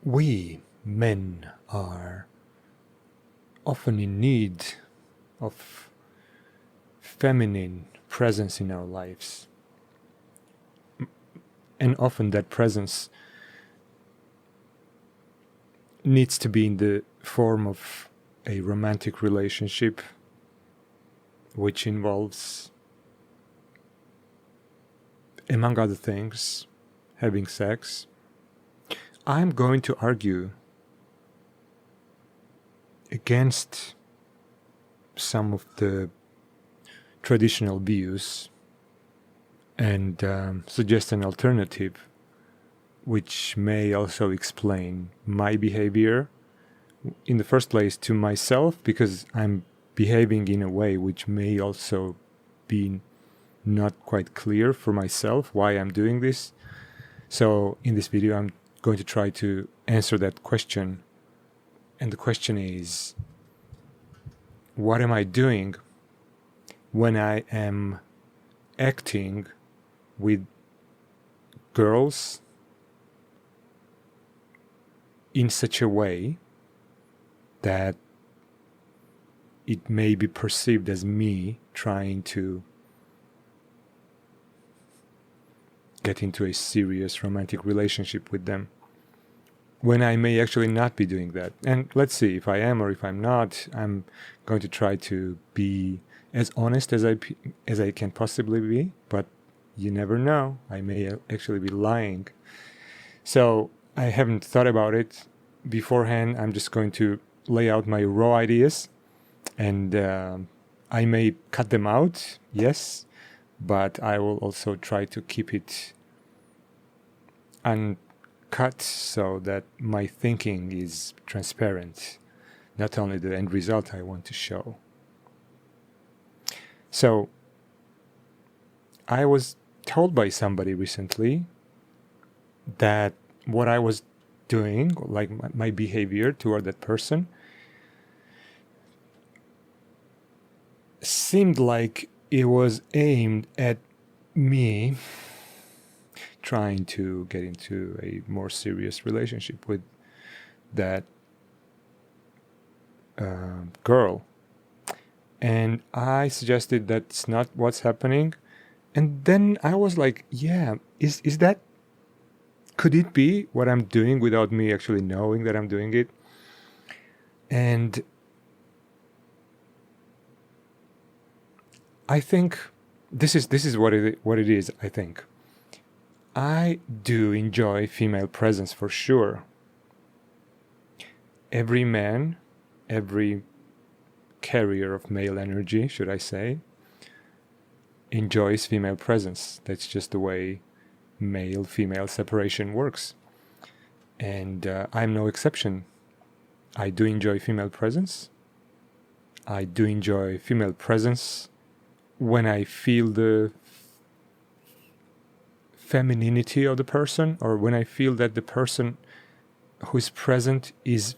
We men are often in need of feminine presence in our lives. And often that presence needs to be in the form of a romantic relationship, which involves, among other things, having sex. I'm going to argue against some of the traditional views and suggest an alternative which may also explain my behavior, in the first place to myself, because I'm behaving in a way which may also be not quite clear for myself why I'm doing this. So in this video I'm going to try to answer that question. And the question is, what am I doing when I am acting with girls in such a way that it may be perceived as me trying to get into a serious romantic relationship with them, when I may actually not be doing that? And let's see, if I am or if I'm not, I'm going to try to be as honest as I can possibly be, but you never know, I may actually be lying. So I haven't thought about it beforehand. I'm just going to lay out my raw ideas, and I may cut them out, yes, but I will also try to keep it uncut so that my thinking is transparent, not only the end result I want to show. So I was told by somebody recently that what I was doing, like my behavior toward that person, seemed like it was aimed at me trying to get into a more serious relationship with that girl. And I suggested that's not what's happening. And then I was like, yeah, is that, could it be what I'm doing without me actually knowing that I'm doing it? And I think this is what it is. I think I do enjoy female presence for sure. Every man, every carrier of male energy, should I say, enjoys female presence. That's just the way male-female separation works. And I'm no exception. I do enjoy female presence. I do enjoy female presence when I feel the femininity of the person, or when I feel that the person who is present is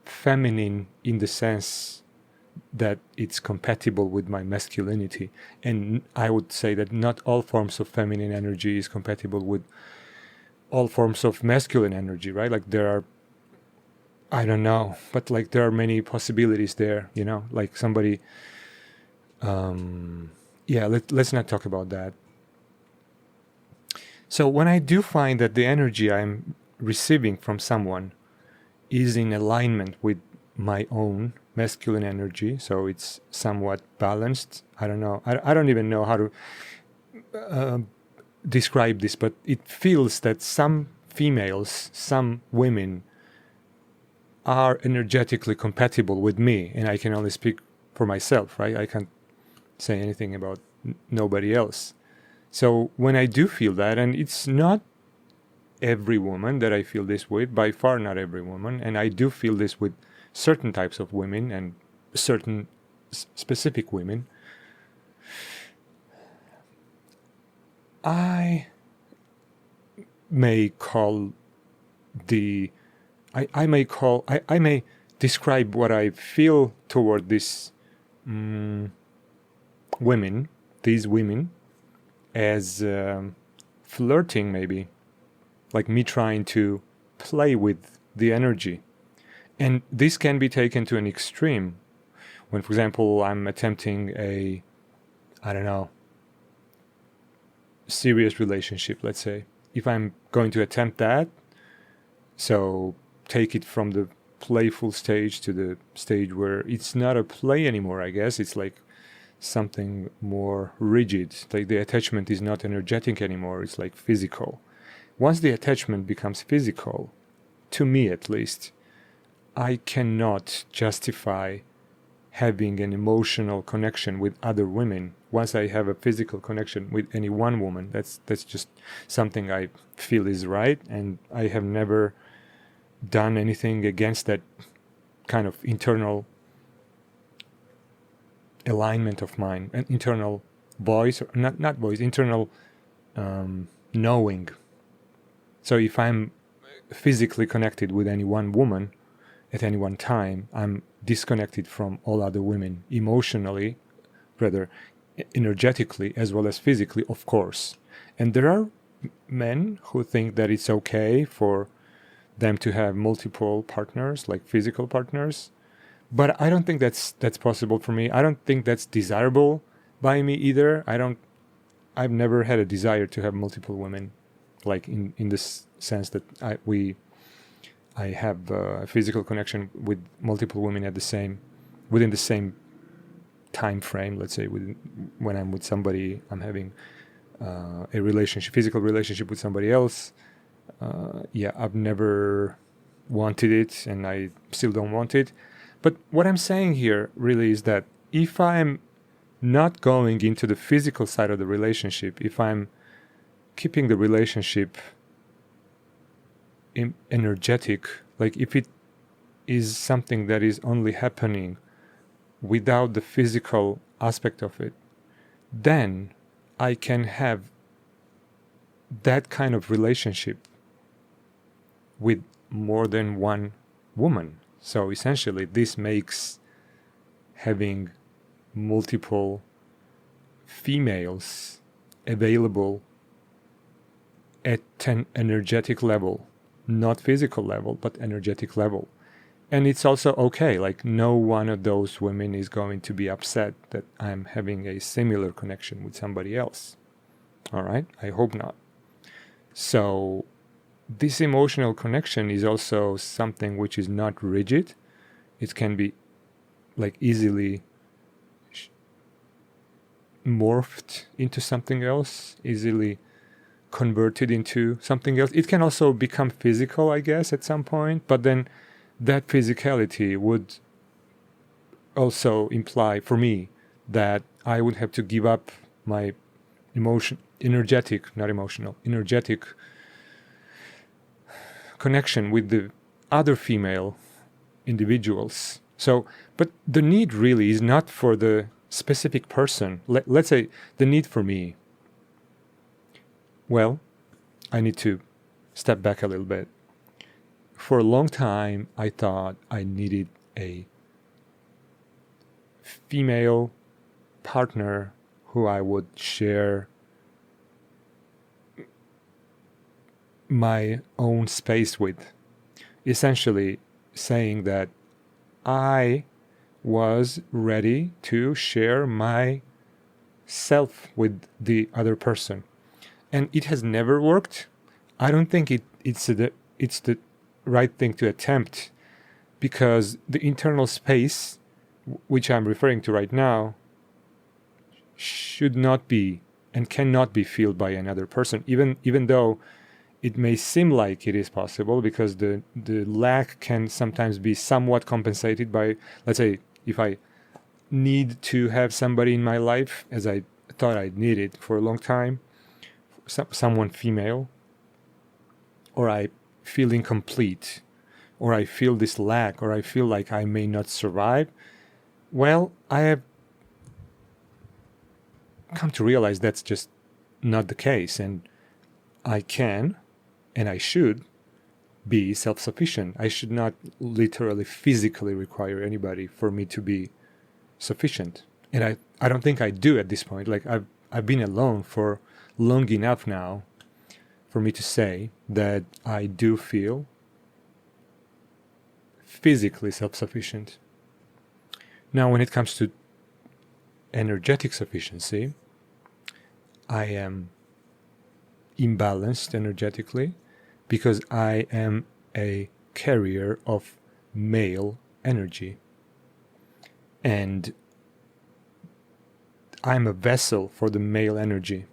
feminine in the sense that it's compatible with my masculinity. And I would say that not all forms of feminine energy is compatible with all forms of masculine energy, right? Like there are, I don't know, but like there are many possibilities there, you know, like somebody, let's not talk about that. So when I do find that the energy I'm receiving from someone is in alignment with my own masculine energy, so it's somewhat balanced. I don't know. I don't even know how to describe this, but it feels that some females, some women are energetically compatible with me, and I can only speak for myself, right? I can't say anything about nobody else. So when I do feel that, and it's not every woman that I feel this with, by far not every woman, and I do feel this with certain types of women and certain specific women, I may call I may describe what I feel toward these women, as flirting, maybe. Like me trying to play with the energy. And this can be taken to an extreme. When, for example, I'm attempting I don't know, serious relationship, let's say. If I'm going to attempt that, so take it from the playful stage to the stage where it's not a play anymore, I guess. It's like something more rigid. Like the attachment is not energetic anymore. It's like physical. Once the attachment becomes physical, to me at least, I cannot justify having an emotional connection with other women. Once I have a physical connection with any one woman, that's just something I feel is right, and I have never done anything against that kind of internal alignment of mine, an internal voice, or not voice, internal knowing. So if I'm physically connected with any one woman at any one time, I'm disconnected from all other women, emotionally, rather energetically, as well as physically, of course. And there are men who think that it's okay for them to have multiple partners, like physical partners. But I don't think that's possible for me. I don't think that's desirable by me either. I've never had a desire to have multiple women, like in this sense that I have a physical connection with multiple women within the same time frame. Let's say when I'm with somebody, I'm having a physical relationship with somebody else. I've never wanted it, and I still don't want it. But what I'm saying here really is that if I'm not going into the physical side of the relationship, if I'm keeping the relationship energetic, like if it is something that is only happening without the physical aspect of it, then I can have that kind of relationship with more than one woman. So essentially, this makes having multiple females available at an energetic level, not physical level, but energetic level. And it's also okay, like no one of those women is going to be upset that I'm having a similar connection with somebody else. All right? I hope not. So this emotional connection is also something which is not rigid. It can be like easily morphed into something else, easily converted into something else. It can also become physical, I guess, at some point, but then that physicality would also imply for me that I would have to give up my energetic connection with the other female individuals. So, but the need really is not for the specific person. Let's say the need for me. Well, I need to step back a little bit. For a long time, I thought I needed a female partner who I would share my own space with. Essentially saying that I was ready to share my self with the other person. And it has never worked. I don't think it's the right thing to attempt, because the internal space, which I'm referring to right now, should not be and cannot be filled by another person, even though it may seem like it is possible, because the lack can sometimes be somewhat compensated by, let's say, if I need to have somebody in my life, as I thought I needed for a long time, someone female, or I feel incomplete, or I feel this lack, or I feel like I may not survive, well, I have come to realize that's just not the case, and I can and I should be self-sufficient. I should not literally physically require anybody for me to be sufficient. And I don't think I do at this point. Like I've been alone for long enough now for me to say that I do feel physically self-sufficient. Now, when it comes to energetic sufficiency, I am imbalanced energetically because I am a carrier of male energy. And I'm a vessel for the male energy.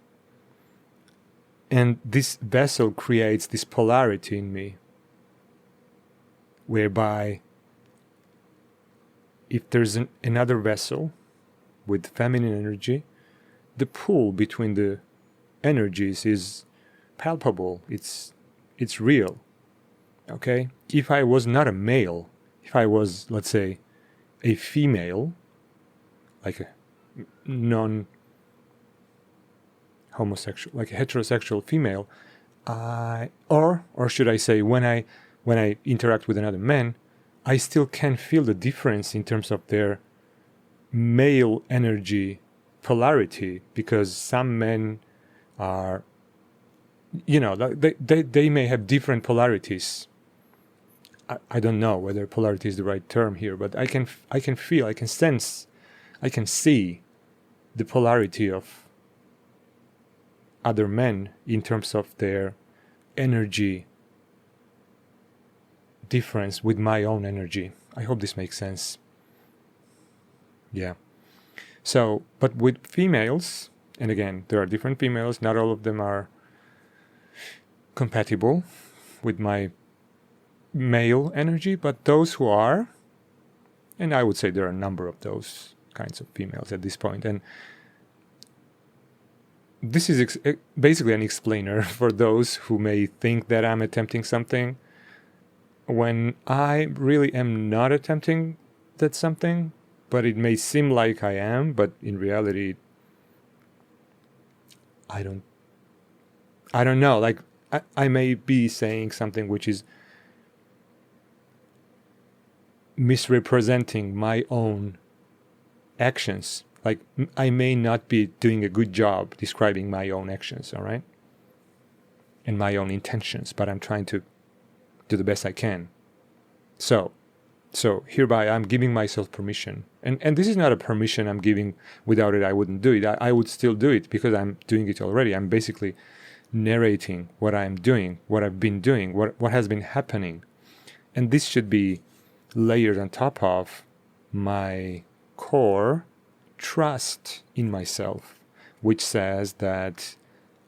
And this vessel creates this polarity in me, whereby if there's another vessel with feminine energy, the pull between the energies is palpable. It's real. Okay? If I was not a male, if I was, let's say, a female, like a non-homosexual, like a heterosexual female, or should I say, when I interact with another man, I still can feel the difference in terms of their male energy polarity, because some men are, they may have different polarities. I don't know whether polarity is the right term here, but I can feel, I can sense, I can see the polarity of other men in terms of their energy difference with my own energy. I hope this makes sense. Yeah. So, but with females, and again, there are different females, not all of them are compatible with my male energy, but those who are, and I would say there are a number of those kinds of females at this point, and this is basically an explainer for those who may think that I'm attempting something when I really am not attempting that something, but it may seem like I am, but in reality, I don't know, like I may be saying something which is misrepresenting my own actions. Like, I may not be doing a good job describing my own actions, all right? And my own intentions, but I'm trying to do the best I can. So hereby I'm giving myself permission. And this is not a permission I'm giving. Without it, I wouldn't do it. I would still do it because I'm doing it already. I'm basically narrating what I'm doing, what I've been doing, what has been happening. And this should be layered on top of my core trust in myself, which says that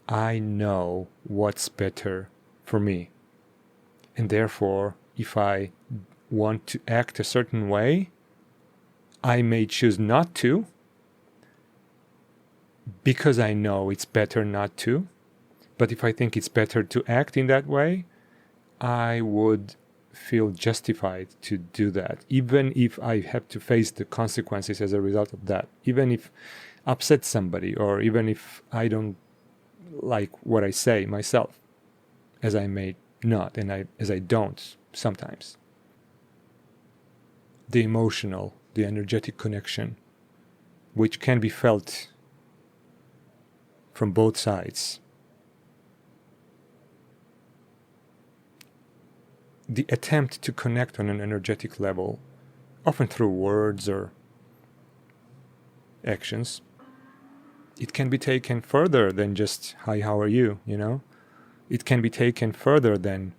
I know what's better for me. And therefore, if I want to act a certain way, I may choose not to, because I know it's better not to. But if I think it's better to act in that way, I would feel justified to do that, even if I have to face the consequences as a result of that, even if upset somebody, or even if I don't like what I say myself, as I may not, and as I don't sometimes. The emotional, the energetic connection, which can be felt from both sides. The attempt to connect on an energetic level, often through words or actions, it can be taken further than just, hi, how are you, It can be taken further than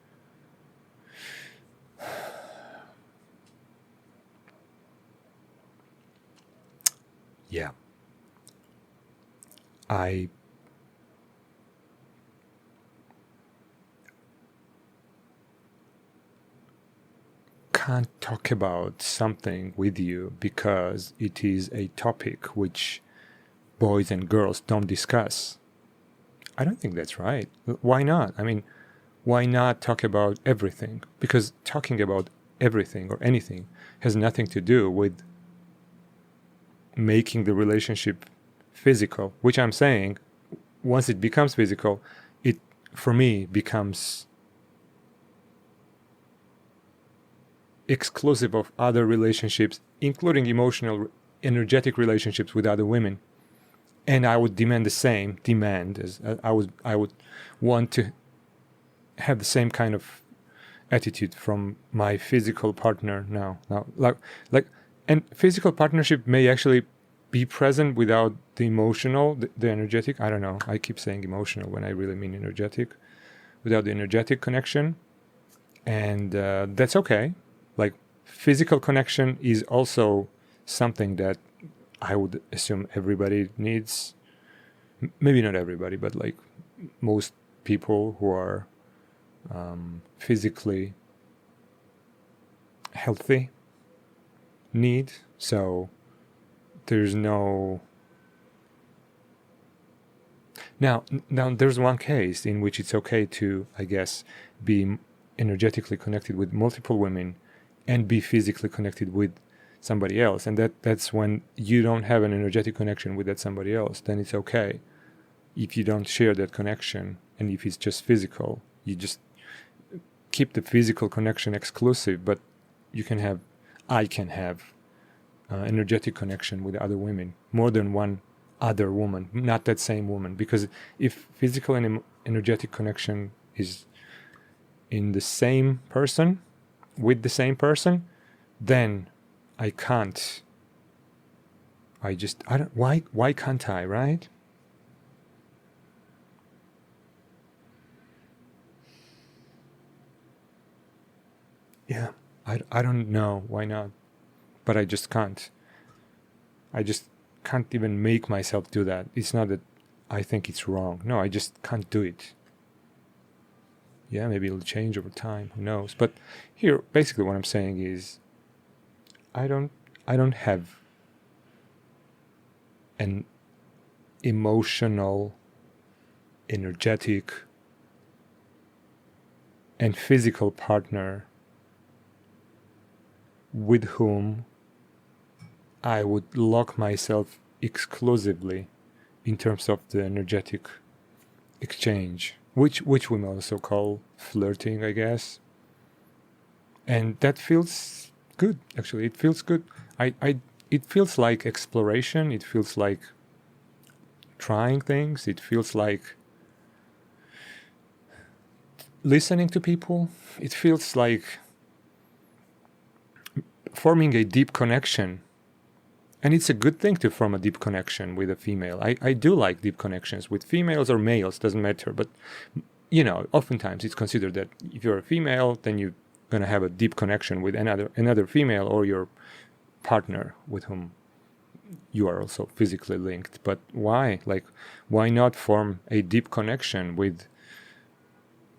I can't talk about something with you because it is a topic which boys and girls don't discuss. I don't think that's right. Why not? I mean, why not talk about everything? Because talking about everything or anything has nothing to do with making the relationship physical, which I'm saying, once it becomes physical, it, for me, becomes exclusive of other relationships, including emotional, energetic relationships with other women. And I would demand the same I would want to have the same kind of attitude from my physical partner now. Like, and physical partnership may actually be present without the emotional, the energetic. I don't know. I keep saying emotional when I really mean energetic. Without the energetic connection, and that's okay. Like, physical connection is also something that I would assume everybody needs. Maybe not everybody, but like most people who are physically healthy need. So there's no. Now there's one case in which it's okay to, I guess, be energetically connected with multiple women and be physically connected with somebody else, and that's when you don't have an energetic connection with that somebody else. Then it's okay if you don't share that connection, and if it's just physical, you just keep the physical connection exclusive, but I can have energetic connection with other women, more than one other woman, not that same woman. Because if physical and energetic connection is in the same person, with the same person, then I can't. I don't. Why can't I? Right? Yeah. I don't know why not, but I just can't. I just can't even make myself do that. It's not that I think it's wrong. No, I just can't do it. Yeah, maybe it'll change over time. Who knows? But here, basically, what I'm saying is, I don't have an emotional, energetic, and physical partner with whom I would lock myself exclusively in terms of the energetic exchange, which we may also call flirting, I guess. And that feels good. Actually, it feels good. It feels like exploration. It feels like trying things. It feels like listening to people. It feels like forming a deep connection. And it's a good thing to form a deep connection with a female. I do like deep connections with females or males, doesn't matter. But, oftentimes it's considered that if you're a female, then you're going to have a deep connection with another female or your partner with whom you are also physically linked. But why? Like, why not form a deep connection with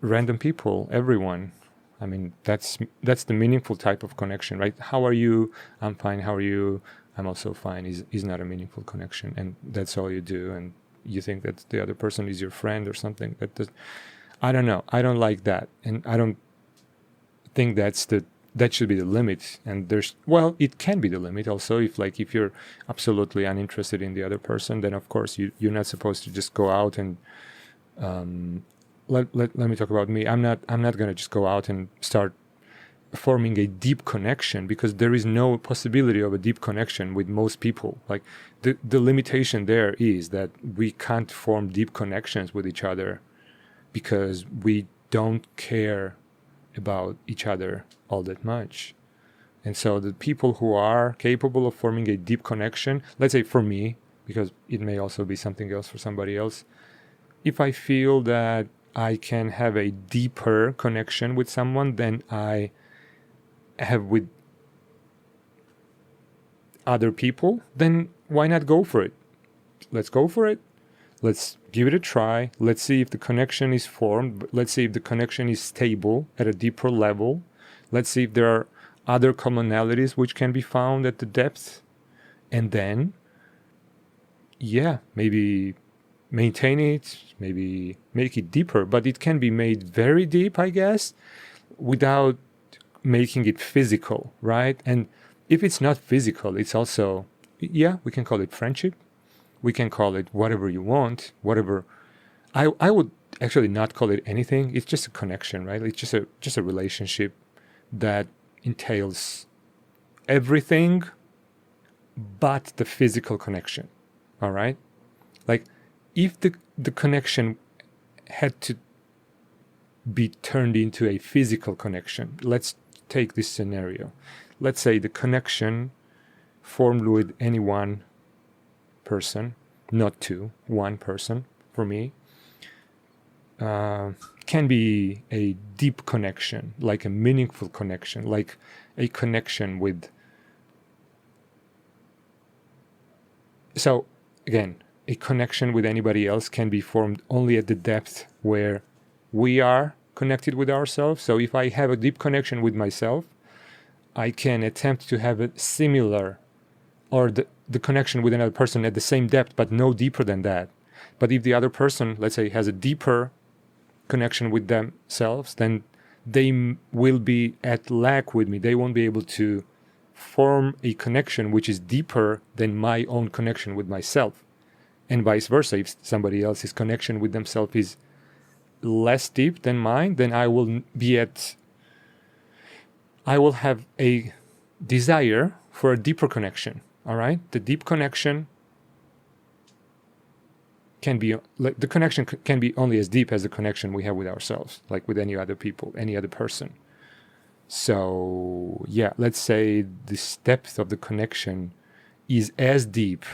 random people, everyone? I mean, that's the meaningful type of connection, right? How are you? I'm fine. How are you? I'm also fine. Is not a meaningful connection, and that's all you do. And you think that the other person is your friend or something. I don't know. I don't like that, and I don't think that should be the limit. And it can be the limit also. If you're absolutely uninterested in the other person, then of course you're not supposed to just go out and let me talk about me. I'm not going to just go out and start forming a deep connection, because there is no possibility of a deep connection with most people. Like, the limitation there is that we can't form deep connections with each other because we don't care about each other all that much. And so the people who are capable of forming a deep connection, let's say for me, because it may also be something else for somebody else, if I feel that I can have a deeper connection with someone than I have with other people, then why not go for it? Let's go for it. Let's give it a try. Let's see if the connection is formed. Let's see if the connection is stable at a deeper level. Let's see if there are other commonalities which can be found at the depth. And then, maybe maintain it, maybe make it deeper. But it can be made very deep, I guess, without making it physical, right? And if it's not physical, it's also, we can call it friendship. We can call it whatever you want, whatever. I would actually not call it anything. It's just a connection, right? It's just a relationship that entails everything but the physical connection. All right? Like, if the connection had to be turned into a physical connection. Let's take this scenario. Let's say the connection formed with any one person, not two, one person for me, can be a deep connection, like a meaningful connection, like a connection with. So again, a connection with anybody else can be formed only at the depth where we are connected with ourselves. So if I have a deep connection with myself, I can attempt to have a similar, or the connection with another person at the same depth, but no deeper than that. But if the other person, let's say, has a deeper connection with themselves, then they will be at lack with me. They won't be able to form a connection which is deeper than my own connection with myself. And vice versa, if somebody else's connection with themselves is less deep than mine, then I will have a desire for a deeper connection. All right? The deep connection can be, like, the connection can be only as deep as the connection we have with ourselves, like with any other people, any other person. So yeah, let's say this depth of the connection is as deep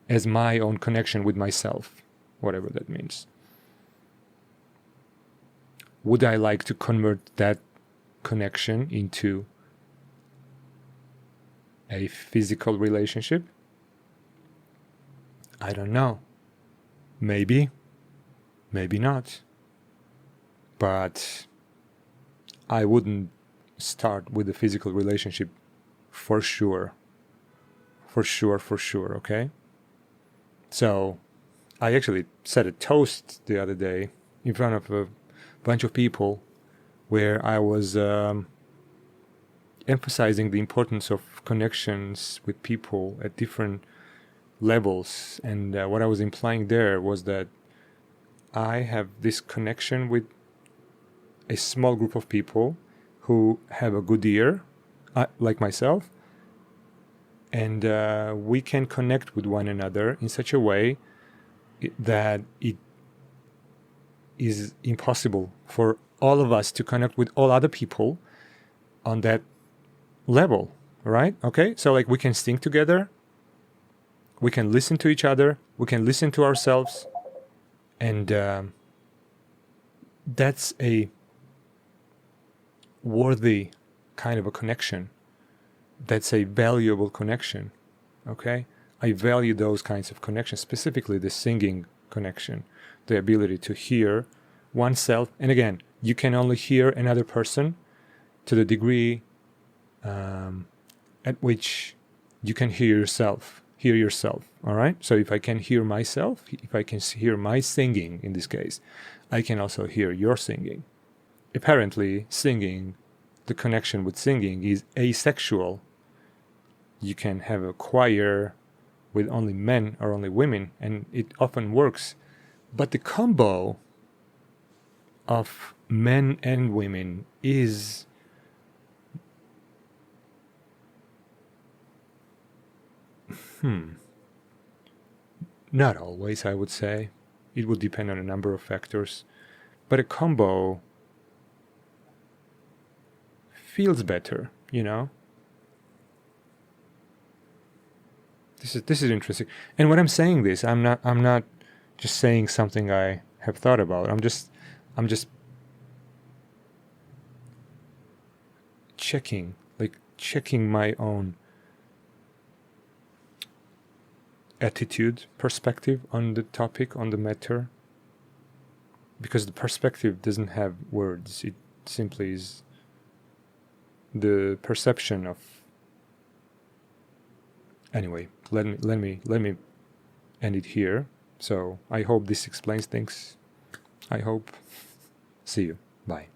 as my own connection with myself, whatever that means. Would I like to convert that connection into a physical relationship? I don't know. Maybe, maybe not. But I wouldn't start with a physical relationship for sure. For sure, okay? So I actually said a toast the other day in front of a bunch of people where I was emphasizing the importance of connections with people at different levels. And what I was implying there was that I have this connection with a small group of people who have a good ear, like myself, and we can connect with one another in such a way that it is impossible for all of us to connect with all other people on that level, right? Okay, so like we can sing together, we can listen to each other, we can listen to ourselves, and that's a worthy kind of a connection. That's a valuable connection, okay? I value those kinds of connections, specifically the singing connection, the ability to hear oneself. And again, you can only hear another person to the degree at which you can hear yourself, all right? So if I can hear myself, if I can hear my singing in this case, I can also hear your singing. Apparently, singing, the connection with singing is asexual. You can have a choir with only men or only women, and it often works. But the combo of men and women is not always, I would say. It would depend on a number of factors. But a combo feels better, you know? This is interesting. And when I'm saying this, I'm not just saying something I have thought about. I'm just checking my own attitude, perspective on the topic, on the matter. Because the perspective doesn't have words. It simply is the perception of. Anyway, let me end it here. So I hope this explains things. I hope. See you. Bye.